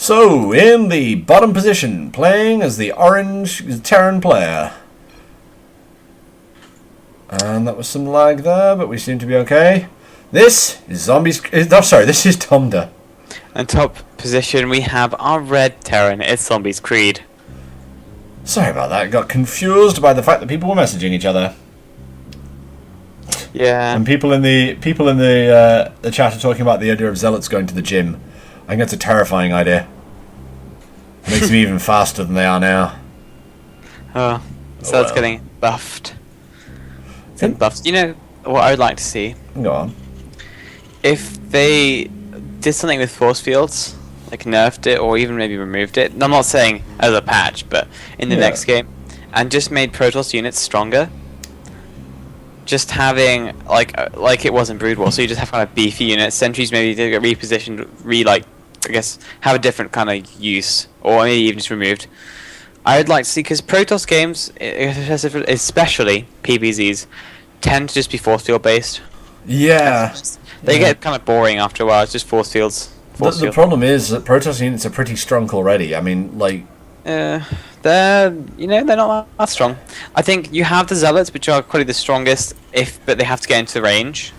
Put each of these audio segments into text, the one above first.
So, in the bottom position, playing as the orange Terran player. And that was some lag there, but we seem to be okay. This is Zombies... Oh, sorry, this is Tomda. And top position, we have our red Terran. It's Zombies Creed. Sorry about that. I got confused by the fact that people were messaging each other. Yeah. And people in the chat are talking about the idea of zealots going to the gym. I think that's a terrifying idea. It makes them even faster than they are now. Oh, so it's getting buffed. Buffed. You know what I would like to see? Go on. If they did something with force fields, like nerfed it or even maybe removed it. I'm not saying as a patch, but in the next game, and just made Protoss units stronger. Just having like it was in Brood War, so you just have kind of beefy units. Sentries maybe get repositioned, I guess have a different kind of use, or maybe even just removed. I would like to see, because Protoss games, especially PvZs, tend to just be force field based. Yeah. They get kind of boring after a while. It's just force fields. The problem is that Protoss units are pretty strong already. I mean, like... they're not that strong. I think you have the Zealots, which are probably the strongest, but they have to get into the range.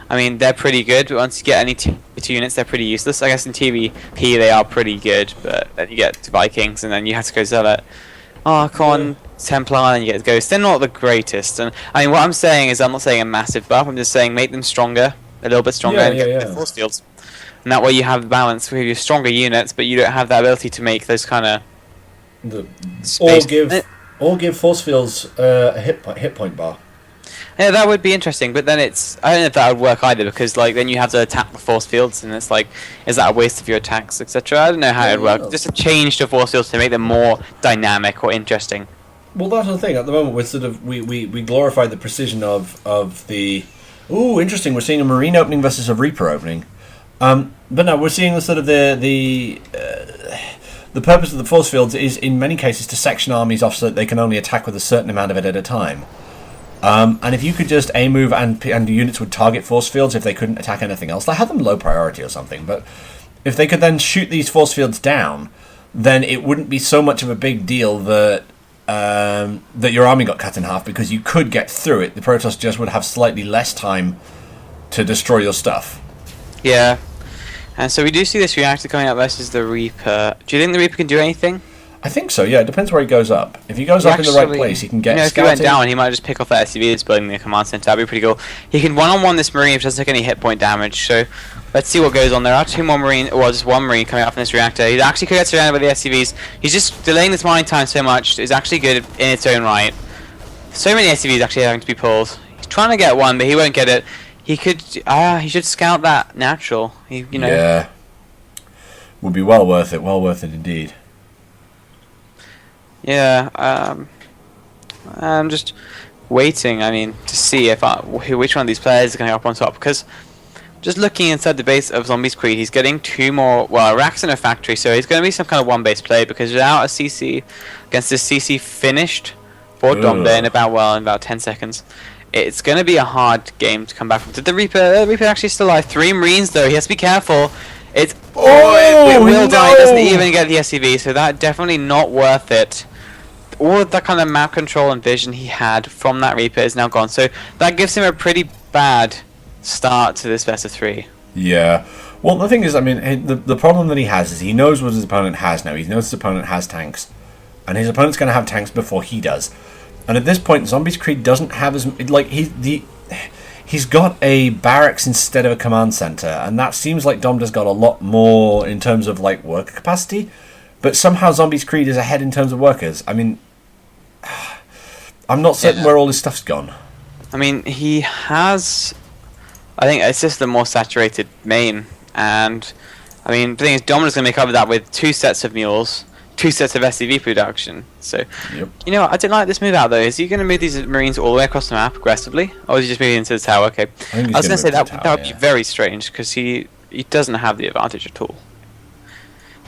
I mean, they're pretty good, but once you get any two units, they're pretty useless. I guess in TvP they are pretty good, but then you get to Vikings, and then you have to go Zealot. Archon, Templar, and you get Ghost. They're not the greatest. And I mean, what I'm saying is, I'm not saying a massive buff. I'm just saying make them stronger, a little bit stronger, and get the force fields. And that way you have the balance with your stronger units, but you don't have that ability to make those kind of or give force fields a hit point bar. Yeah, that would be interesting, but then I don't know if that would work either, because like then you have to attack the force fields, and it's like, is that a waste of your attacks, etc. I don't know how it would work. Just a change to force fields to make them more dynamic or interesting. Well, that's the thing. At the moment, we're sort of we glorify the precision of the. Ooh, interesting. We're seeing a Marine opening versus a Reaper opening. But no, we're seeing the sort of the purpose of the force fields is in many cases to section armies off so that they can only attack with a certain amount of it at a time. And if you could just A-move and units would target force fields if they couldn't attack anything else, like have them low priority or something, but if they could then shoot these force fields down, then it wouldn't be so much of a big deal that that your army got cut in half, because you could get through it. The Protoss just would have slightly less time to destroy your stuff. Yeah. And so we do see this reactor coming up versus the Reaper. Do you think the Reaper can do anything? I think so, yeah. It depends where he goes up. If he goes up in the right place, he can get if he went down, he might just pick off that SCV that's building the command center. That'd be pretty cool. He can one-on-one this Marine, which doesn't take any hit point damage. So let's see what goes on. There are two more Marine, well, just one Marine coming up from this reactor. He actually could get surrounded by the SCVs. He's just delaying this mining time so much. It's actually good in its own right. So many SCVs actually having to be pulled. He's trying to get one, but he won't get it. He could. He should scout that natural. Yeah. Would be well worth it. Well worth it indeed. Yeah. I'm just waiting. I mean, to see which one of these players is going to go up on top, because just looking inside the base of Zombies Creed, he's getting two more. Well, racks in a factory, so he's going to be some kind of one-base play, because without a CC against this CC finished for Domda in about 10 seconds. It's going to be a hard game to come back from. Did the Reaper actually still alive? 3 Marines, though. He has to be careful. It will die. He doesn't even get the SCV, so that definitely not worth it. All of that kind of map control and vision he had from that Reaper is now gone. So that gives him a pretty bad start to this best of 3. Yeah. Well, the thing is, I mean, the problem that he has is he knows what his opponent has now. He knows his opponent has tanks. And his opponent's going to have tanks before he does. And at this point, Zombies Creed doesn't have as... Like, he's got a barracks instead of a command center, and that seems like Domda's got a lot more in terms of, like, worker capacity. But somehow Zombies Creed is ahead in terms of workers. I mean... I'm not certain where all his stuff's gone. I mean, he has... I think it's just the more saturated main. And, I mean, the thing is, Domda's going to make up for that with 2 sets of mules... 2 sets of SCV production. So, you know, I didn't like this move out though. Is he going to move these Marines all the way across the map aggressively, or is he just moving into the tower? Okay, I was going to say that would be very strange, because he doesn't have the advantage at all.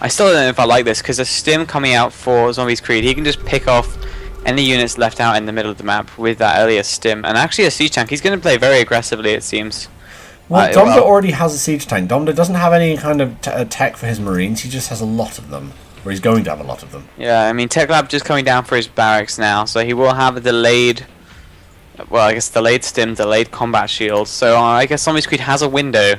I still don't know if I like this, because a stim coming out for Zombies Creed, he can just pick off any units left out in the middle of the map with that earlier stim, and actually a siege tank. He's going to play very aggressively, it seems. Well, Domda already has a siege tank. Domda doesn't have any kind of tech for his marines. He just has a lot of them. Or he's going to have a lot of them. Yeah, I mean, Tech Lab just coming down for his barracks now, so he will have a delayed... Well, I guess delayed stim, delayed combat shield. So I guess Zombies Creed has a window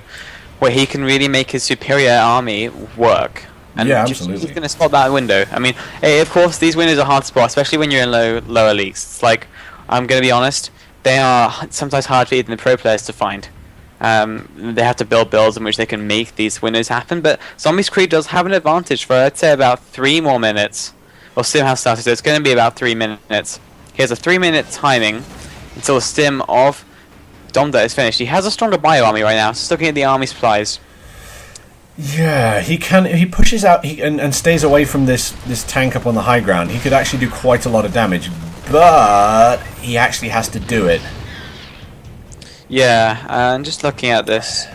where he can really make his superior army work. And yeah, absolutely. He's going to spot that window. I mean, of course, these windows are hard to spot, especially when you're in lower leagues. It's like, I'm going to be honest, they are sometimes hard for even the pro players to find. They have to build builds in which they can make these windows happen, but Zombies Creed does have an advantage for, I'd say, about 3 more minutes. Well, Stim has started, so it's going to be about 3 minutes. He has a 3-minute timing until the Stim of Domda is finished. He has a stronger bio army right now, just looking at the army supplies. Yeah, he can. If he pushes out and stays away from this tank up on the high ground, he could actually do quite a lot of damage, but he actually has to do it. Yeah, and just looking at this,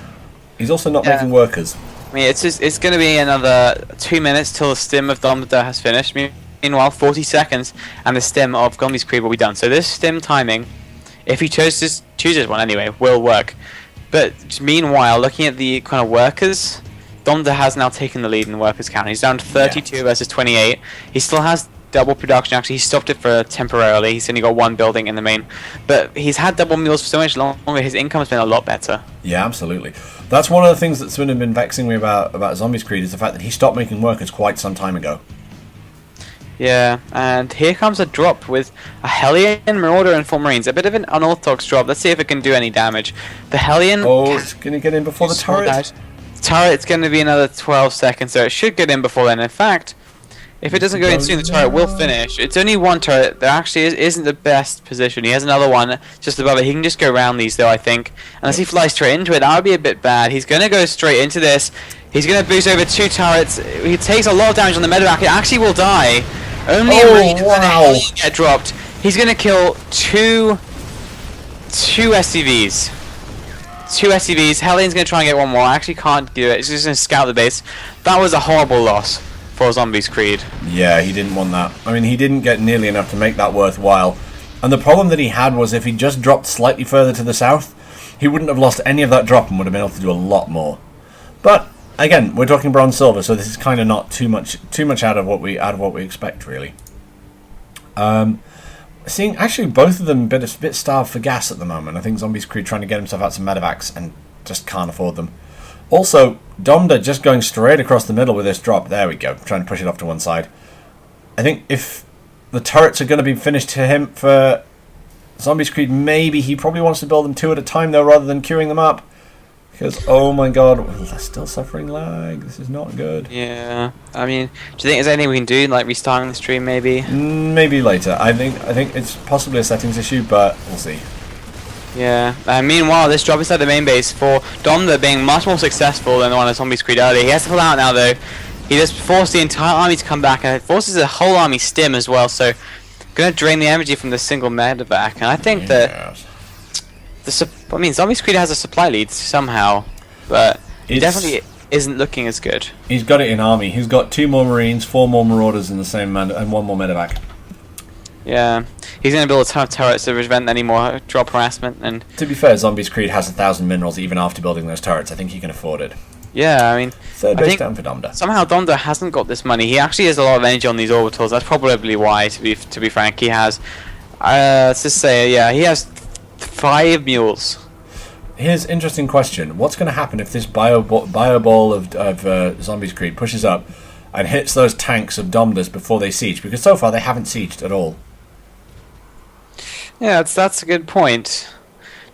he's also not making workers. I mean, it's going to be another 2 minutes till the Stim of Domda has finished. Meanwhile, 40 seconds, and the Stim of Zombies Creed will be done. So this Stim timing, if he chooses one anyway, will work. But meanwhile, looking at the kind of workers, Domda has now taken the lead in the workers count. He's down to 32 versus 28. He still has double production. Actually, he stopped it for temporarily. He's only got 1 building in the main, but he's had double meals for so much longer. His income has been a lot better. Yeah, absolutely. That's one of the things that's been vexing me about Zombies Creed is the fact that he stopped making workers quite some time ago. Yeah, and here comes a drop with a Hellion, Marauder, and 4 Marines. A bit of an unorthodox drop. Let's see if it can do any damage. The Hellion... Oh, it's going to get in before the turret. The turret's going to be another 12 seconds, so it should get in before then. In fact, if it doesn't go in soon, the turret will finish. It's only 1 turret. There actually isn't the best position. He has another one just above it. He can just go around these, though, I think. Unless he flies straight into it, that would be a bit bad. He's going to go straight into this. He's going to boost over 2 turrets. He takes a lot of damage on the medevac. It actually will die. Only a Marine and a Hellion get dropped. He's going to kill two SCVs. 2 SCVs. Hellion's going to try and get 1 more. I actually can't do it. He's just going to scout the base. That was a horrible loss for Zombies Creed. Yeah, he didn't want that. I mean, he didn't get nearly enough to make that worthwhile. And the problem that he had was if he just dropped slightly further to the south, he wouldn't have lost any of that drop and would have been able to do a lot more. But again, we're talking bronze silver, so this is kind of not too much out of what we expect, really. Seeing actually both of them a bit starved for gas at the moment. I think Zombies Creed trying to get himself out some medevacs and just can't afford them. Also, Domda just going straight across the middle with this drop. There we go, trying to push it off to one side. I think if the turrets are going to be finished to him for Zombies Creed, maybe he probably wants to build them 2 at a time though, rather than queuing them up. Because, oh my god, they're still suffering lag. This is not good. Yeah, I mean, do you think there's anything we can do, like restarting the stream maybe? Maybe later. I think it's possibly a settings issue, but we'll see. Yeah, meanwhile, this drop inside the main base for Domda being much more successful than the one at Zombies Creed earlier. He has to pull out now, though. He just forced the entire army to come back, and it forces the whole army stim as well, so going to drain the energy from the single medevac. And I think that... Zombies Creed has a supply lead somehow, but he definitely isn't looking as good. He's got it in army. He's got 2 more Marines, 4 more Marauders in the same man, and 1 more medevac. Yeah, he's going to build a ton of turrets to prevent any more drop harassment. And to be fair, Zombies Creed has 1,000 minerals even after building those turrets. I think he can afford it. Yeah, I mean, third base down for Domda. Somehow Domda hasn't got this money. He actually has a lot of energy on these orbitals. That's probably why. To be frank, he has. Let's just say, yeah, he has 5 mules. Here's an interesting question. What's going to happen if this bio ball of Zombies Creed pushes up and hits those tanks of Domdas before they siege? Because so far they haven't sieged at all. Yeah, that's a good point.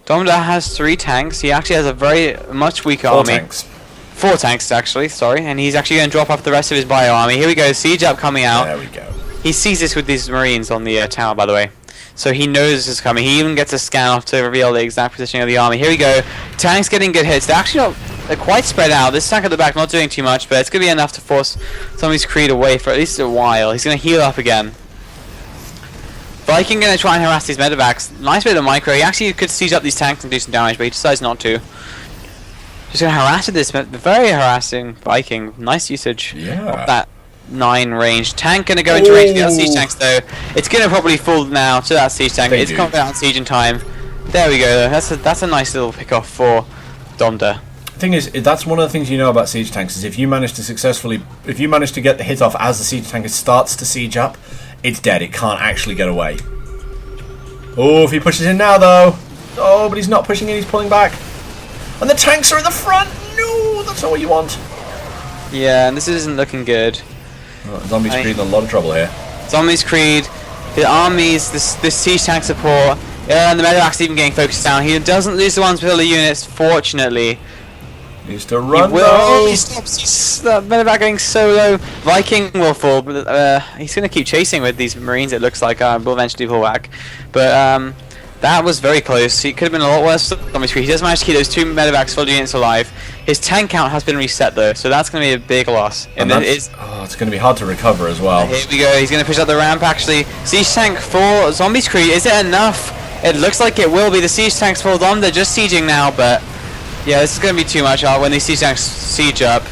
Domda has 3 tanks. He actually has a very much weaker army. 4 tanks. 4 tanks, actually, sorry. And he's actually going to drop off the rest of his bio army. Here we go, siege up coming out. There we go. He sees this with these Marines on the tower, by the way. So he knows this is coming. He even gets a scan off to reveal the exact positioning of the army. Here we go. Tanks getting good hits. They're actually not... They're quite spread out. This tank at the back not doing too much, but it's going to be enough to force Zombies Creed away for at least a while. He's going to heal up again. Viking going to try and harass these medevacs. Nice bit of micro. He actually could siege up these tanks and do some damage, but he decides not to. Just going to harass this very harassing Viking. Nice usage of that 9 range. Tank going to go into range of the other siege tanks though. It's going to probably fall now to that siege tank. It's coming out in siege in time. There we go. That's a nice little pick off for Domda. The thing is, that's one of the things you know about siege tanks, is if you manage to get the hit off as the siege tank starts to siege up, it's dead. It can't actually get away. Oh, if he pushes in now, though. Oh, but he's not pushing in, he's pulling back. And the tanks are in the front! No, that's not what you want. Yeah, and this isn't looking good. Oh, Zombies Creed in a lot of trouble here. Zombies Creed, the armies, this siege tank support, and the medevac's even getting focused down. He doesn't lose the ones with all the units, fortunately. Needs to run, though. He stops. He's medevac going so low. Viking will fall, but he's going to keep chasing with these Marines, it looks like. Will eventually pull back. But that was very close. He could have been a lot worse. He does manage to keep those 2 medevacs full units alive. His tank count has been reset, though, so that's going to be a big loss. And it's going to be hard to recover as well. Here we go. He's going to push out the ramp, actually. Siege tank for Zombies Creed. Is it enough? It looks like it will be. The siege tanks for them. They're just sieging now, but... yeah, this is going to be too much when these siege tanks siege up.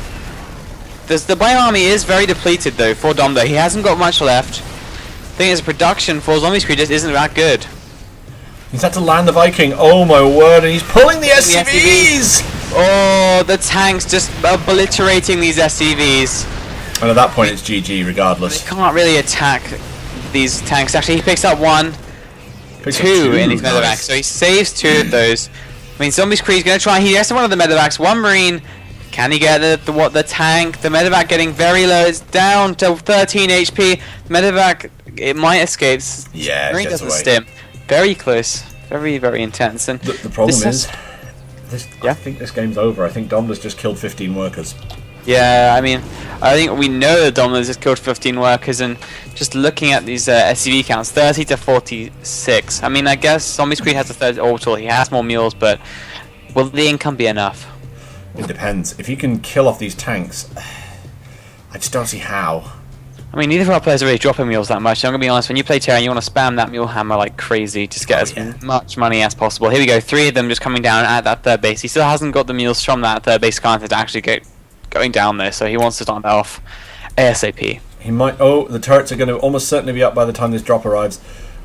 The Bio army is very depleted, though, for Domda. He hasn't got much left. The thing is, production for Zombies Creed just isn't that good. He's had to land the Viking. Oh, my word. And he's pulling the SCVs! Oh, the tanks just obliterating these SCVs. And at that point, it's GG, regardless. He can't really attack these tanks. Actually, he picks up two in his medevac. So he saves 2 of those. I mean, Zombies Creed's going to try. He has one of the medevacs. 1 Marine. Can he get the tank? The medevac getting very low. It's down to 13 HP. Medevac, it might escape. Yeah, Marine it gets doesn't away. stim. Very close. Very, very intense. And the problem is, I think this game's over. I think Domda's just killed 15 workers. Yeah, I mean, I think we know that Domino's has killed 15 workers, and just looking at these SCV counts, 30 to 46. I mean, I guess Zombies Creed has a third orbital, he has more mules, but will the income be enough? It depends. If you can kill off these tanks, I just don't see how. I mean, neither of our players are really dropping mules that much. I'm going to be honest, when you play Terran, you want to spam that mule hammer like crazy, just get as much money as possible. Here we go, 3 of them just coming down at that third base. He still hasn't got the mules from that third base counter to actually get going down there, so he wants to start that off ASAP. He might... oh, the turrets are going to almost certainly be up by the time this drop arrives,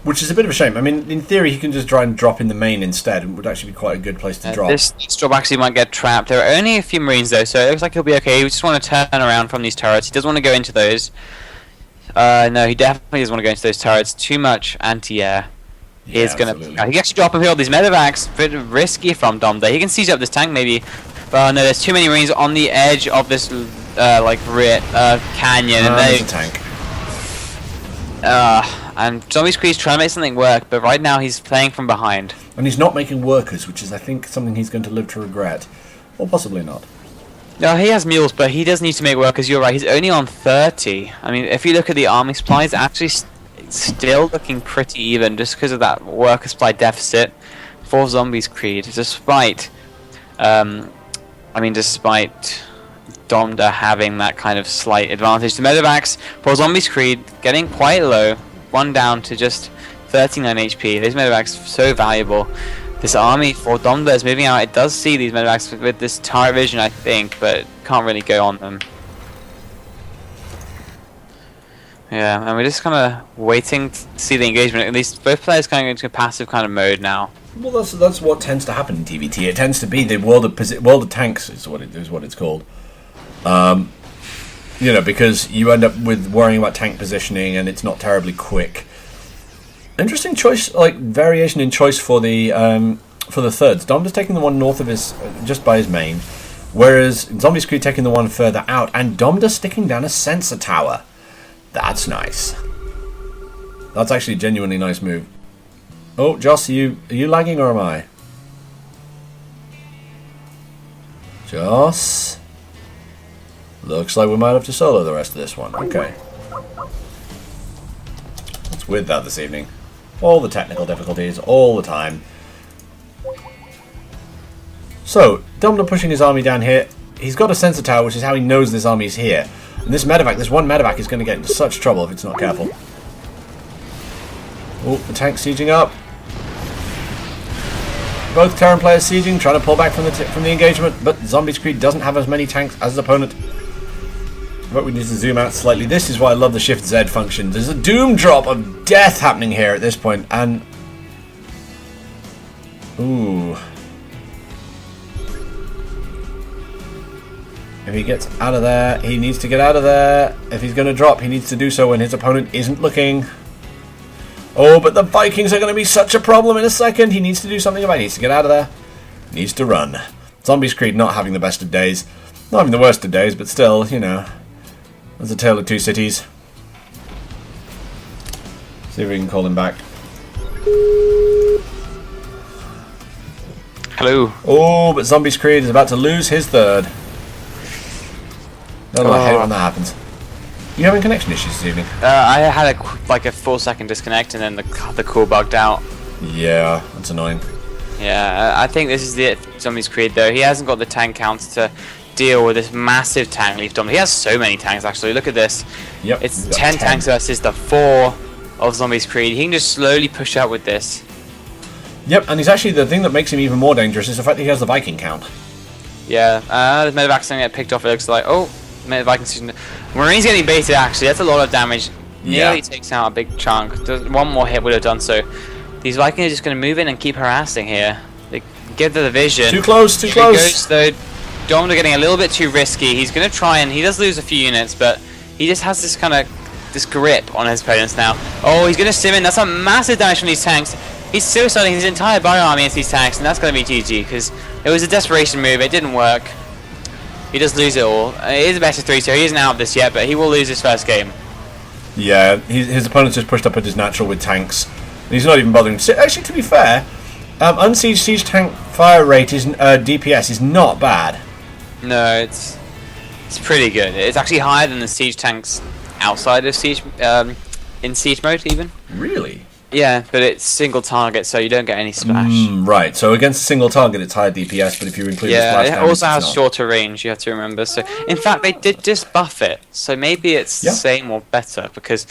which is a bit of a shame. I mean, in theory, he can just try and drop in the main instead. It would actually be quite a good place to drop. This drop actually might get trapped. There are only a few Marines, though, so it looks like he'll be okay. He just want to turn around from these turrets. He doesn't want to go into those. No, he definitely doesn't want to go into those turrets. Too much anti-air. He's going to... he can actually drop and fill these medevacs. A bit risky from Dom there. He can siege up this tank, maybe. But no, there's too many Marines on the edge of this, like, canyon. And there's a tank. And Zombies Creed's trying to make something work, but right now he's playing from behind. And he's not making workers, which is, I think, something he's going to live to regret. Or possibly not. No, he has mules, but he does need to make workers. You're right, he's only on 30. I mean, if you look at the army supplies, actually it's still looking pretty even, just because of that worker supply deficit for Zombies Creed, despite... despite Domda having that kind of slight advantage. The medevacs for Zombies Creed getting quite low, 1 down to just 39 HP. These medevacs so valuable. This army for Domda is moving out. It does see these medevacs with this turret vision, I think, but can't really go on them. Yeah, and we're just kind of waiting to see the engagement. At least both players kind of go into a passive kind of mode now. Well, that's what tends to happen in TvT. It tends to be the world of tanks is what it's called. Because you end up with worrying about tank positioning, and it's not terribly quick. Interesting choice, like variation in choice for the thirds. Dom's taking the one north of his, just by his main, whereas Zombies Creed taking the one further out, and Domda sticking down a sensor tower. That's nice. That's actually a genuinely nice move. Oh, Joss, are you lagging or am I? Joss? Looks like we might have to solo the rest of this one. Okay. What's with that this evening? All the technical difficulties, all the time. So, Domda pushing his army down here. He's got a sensor tower, which is how he knows this army's here. And this one medevac is going to get into such trouble if it's not careful. Oh, the tank's sieging up. Both Terran players sieging, trying to pull back from the engagement, but Zombies Creed doesn't have as many tanks as his opponent. But we need to zoom out slightly. This is why I love the Shift Z function. There's a doom drop of death happening here at this point, and... ooh. he gets out of there, he needs to get out of there. If he's going to drop, he needs to do so when his opponent isn't looking. Oh, but the Vikings are going to be such a problem in a second. He needs to do something about it. He needs to get out of there. He needs to run. Zombies Creed not having the best of days. Not having the worst of days, but still, you know. There's a tale of two cities. See if we can call him back. Hello. Oh, but Zombies Creed is about to lose his third. Oh, I hate when that happens. You having connection issues this evening? I had a 4-second disconnect and then the call bugged out. Yeah, that's annoying. Yeah, I think this is it for Zombies Creed though. He hasn't got the tank counter to deal with this massive tank we've done. He has so many tanks actually. Look at this. Yep. It's 10 tanks versus the 4 of Zombies Creed. He can just slowly push out with this. Yep, and he's actually, the thing that makes him even more dangerous is the fact that he has the Viking count. Yeah, the medevac's going to get picked off. It looks like, oh, medevac's Marine's getting baited actually. That's a lot of damage. Yeah. Nearly takes out a big chunk. One more hit would have done so. These Vikings are just going to move in and keep harassing here. They give the vision. Too close, too close. Though, Dom are getting a little bit too risky. He's going to try and he does lose a few units, but he just has this kind of grip on his opponents now. Oh, he's going to sim in. That's a massive damage from these tanks. He's suiciding his entire bio army into these tanks, and that's going to be GG because it was a desperation move. It didn't work. He does lose it all. It is a best of 3, so he isn't out of this yet, but he will lose his first game. Yeah, his opponent's just pushed up at his natural with tanks. He's not even bothering to. Actually, to be fair, unsieged siege tank fire rate is DPS is not bad. No, it's pretty good. It's actually higher than the siege tanks outside of siege, in siege mode even. Really? Yeah, but it's single target, so you don't get any splash. Right. So against a single target, it's higher DPS, but if you include the splash it damage, also has it's not. shorter range. You have to remember. So, in fact, they did just buff it. So maybe it's the same or better because.